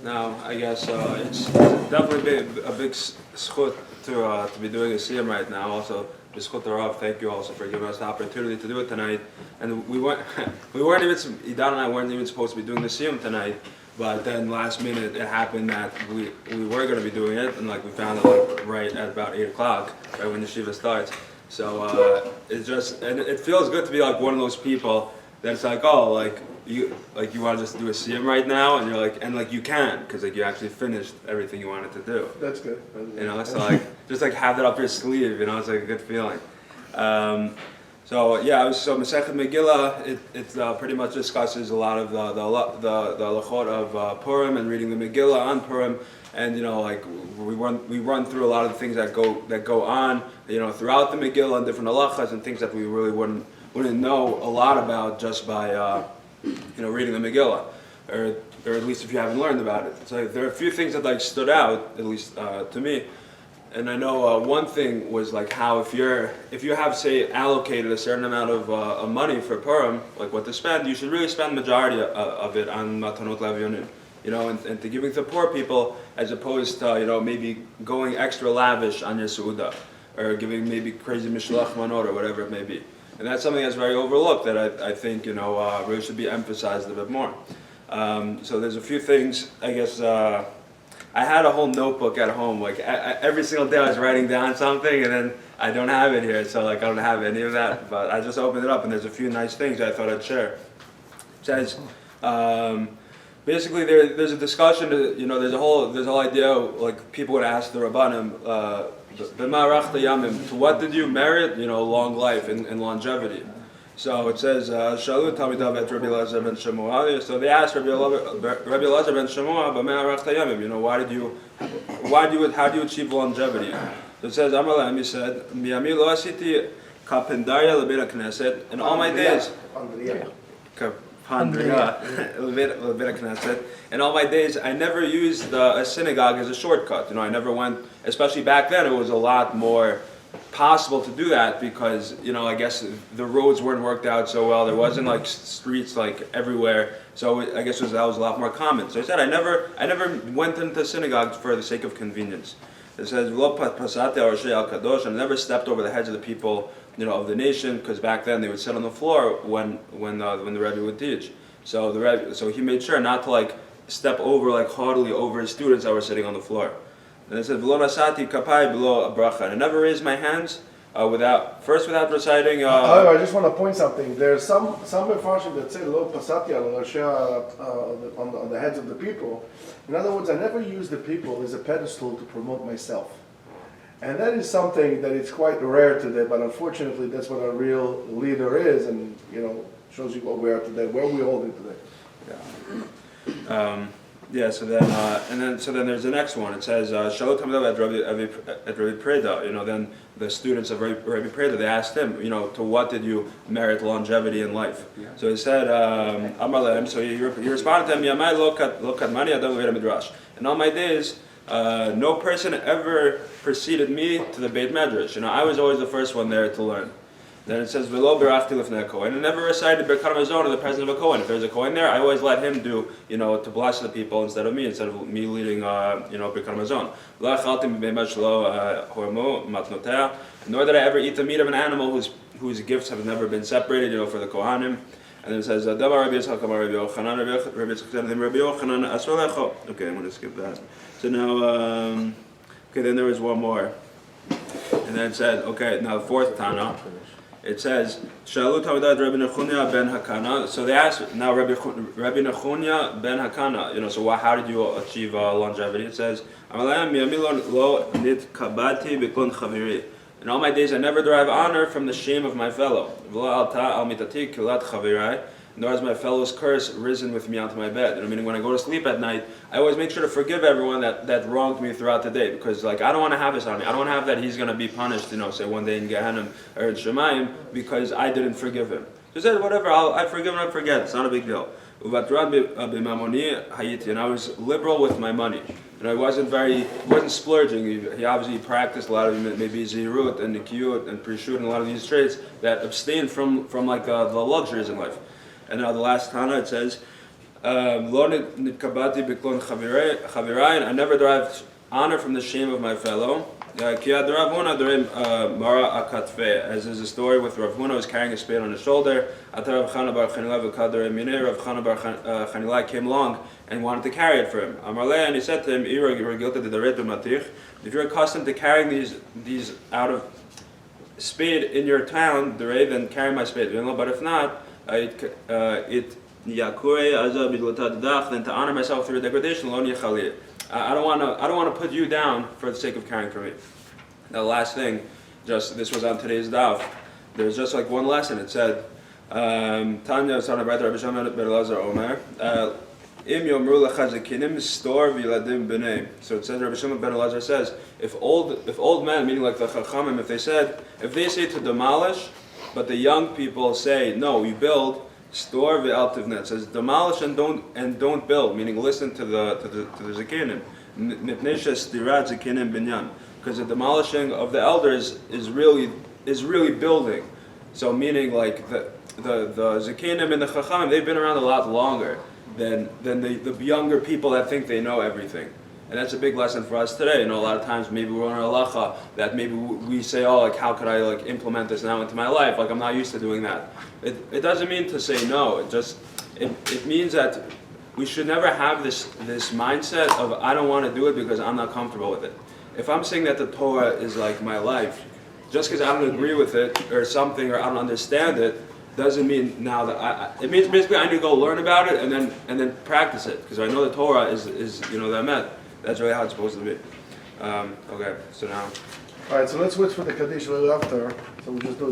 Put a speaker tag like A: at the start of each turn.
A: Now, I guess it's definitely a big schut to be doing a Siyum right now. Also, B'schut Rav, thank you also for giving us the opportunity to do it tonight. And we weren't Eytan and I weren't even supposed to be doing the Siyum tonight. But then last minute it happened that we were going to be doing it, and like we found it like right at about 8 o'clock, right when the Yeshiva starts. So it's just, and it feels good to be like one of those people that's like, oh, like you want to just do a Siyum right now, and you're like, and like you can, because like you actually finished everything you wanted to do.
B: That's good.
A: You know, so like just like have that up your sleeve, you know, it's like a good feeling. So yeah, so Masechet Megillah, it pretty much discusses a lot of the halachot of Purim and reading the Megillah on Purim, and you know, like we run through a lot of the things that go on, you know, throughout the Megillah and different halachas and things that we really wouldn't know a lot about just by reading the Megillah, or at least if you haven't learned about it. So there are a few things that like stood out, at least to me. And I know one thing was like how if you have, say, allocated a certain amount of money for Purim, like what to spend, you should really spend the majority of it on matanot le'avyonim, you know, and to giving to poor people, as opposed to, you know, maybe going extra lavish on your seudah, or giving maybe crazy mishlach manot or whatever it may be. And that's something that's very overlooked that I think, you know, really should be emphasized a bit more. So there's a few things, I guess. I had a whole notebook at home. Like every single day I was writing down something, and then I don't have it here, so like I don't have any of that. But I just opened it up, and there's a few nice things I thought I'd share. It says, basically there's a discussion. You know, there's a whole idea. Like people would ask the Rabbanim, to what did you merit? You know, long life and longevity. So it says, Shalu Tamidav et Rabbi Elazar ben Shemua. So they asked Rabbi Elazar ben Shemua, you know, how do you achieve longevity? So it says, Amar Lahem, he said, Miyami lo asiti kapendaria lebeit knesset. In all my days, in all my days, I never used a synagogue as a shortcut. You know, I never went, especially back then, it was a lot more possible to do that because, you know, I guess the roads weren't worked out so well. There wasn't like streets like everywhere. So I guess that was a lot more common. So he said, I never went into synagogue for the sake of convenience. It says, Lo pasate arshei al kadosh. I never stepped over the heads of the people, you know, of the nation, because back then they would sit on the floor when the Rebbe would teach. So he made sure not to like step over like haughtily over his students that were sitting on the floor. And it says, "V'lo nasati kapai below a bracha." I never raised my hands without reciting.
B: I just want to point something. There's some mefarshim that say "lo pasati on the heads of the people." In other words, I never use the people as a pedestal to promote myself, and that is something that it's quite rare today. But unfortunately, that's what a real leader is, and you know, shows you what we are today, where we hold it today.
A: Yeah. So then there's the next one. It says Shalot Hamidav et Rabbi Preda. You know, then the students of Rabbi Preda, they asked him, you know, to what did you merit longevity in life? Yeah. So he said, Amar Lahem. So he responded to him, Yamai lo kadmani adam le'veit midrash. In all my days, no person ever preceded me to the Beit Medrash. You know, I was always the first one there to learn. Then it says, "V'lo berachti lifnei kohen." I never recited Birkat Hamazon in the presence of a kohen. If there's a kohen there, I always let him do, you know, to bless the people instead of me leading, Birkat Hamazon. Lo achalti mibeimat shelo hormu matnotea. Nor did I ever eat the meat of an animal whose gifts have never been separated, you know, for the kohanim. And then it says, "Damar Rabbi Yitzchak, Damar Rabbi Yochanan, Rabbi Yitzchak said to him, Rabbi Yochanan asur lecho." Okay, I'm going to skip that. So now, then there was one more, and then it said, okay, now the fourth Tana. It says, Shalu Tamidat Rabbi Nechunya ben Hakana. So they asked, now Rabbi Nechunya ben Hakana, you know, so how did you achieve longevity? It says, in all my days I never derive honor from the shame of my fellow. Nor has my fellow's curse risen with me onto my bed. You know, meaning when I go to sleep at night, I always make sure to forgive everyone that wronged me throughout the day, because like I don't want to have this on me. I don't want to have that he's going to be punished, you know, say one day in Gehenna or in Shemayim because I didn't forgive him. So he said, whatever, I forgive and I forget. It's not a big deal. And I was liberal with my money. And I wasn't splurging. He obviously practiced a lot of maybe zirut and nikiyut and prishut and a lot of these traits that abstain from like the luxuries in life. And now the last Tana, it says, Lo nitkabati biklon chavirai, and I never derived honor from the shame of my fellow. As there's a story with Rav Huna was carrying a spade on his shoulder. Rav Chana bar Chanilai came along and wanted to carry it for him. And he said to him, if you're accustomed to carrying these out of spade in your town, then carry my spade. But if not, then to honor myself through degradation, I don't want to put you down for the sake of caring for me. Now, the last thing, this was on today's daf. There's just like one lesson. It said, Tanya son of Rabbi Shimon ben Elazar Omer, Im yomru lechazakinim stor v'yeladim b'nei. So it says, Rabbi Shimon ben Elazar says, if old men, meaning like the chachamim, if they say to demolish, but the young people say no, we build. Store v'al tivnet. It says demolish and don't build, meaning listen to the zakinim. Mipnei shestirat zakinim binyan, because the demolishing of the elders is really building. So meaning like the zakinim and the chachamim, they've been around a lot longer than the younger people that think they know everything. And that's a big lesson for us today. A lot of times maybe we're on a halacha that maybe we say, oh, like how could I like implement this now into my life? Like I'm not used to doing that. It doesn't mean to say no. It means that we should never have this mindset of I don't want to do it because I'm not comfortable with it. If I'm saying that the Torah is like my life, just because I don't agree with it or something or I don't understand it, doesn't mean now that it means basically I need to go learn about it and then practice it because I know the Torah is the emet. That's really how it's supposed to be. Okay, so now.
B: All right, so let's switch for the Kaddish a little after. So we just do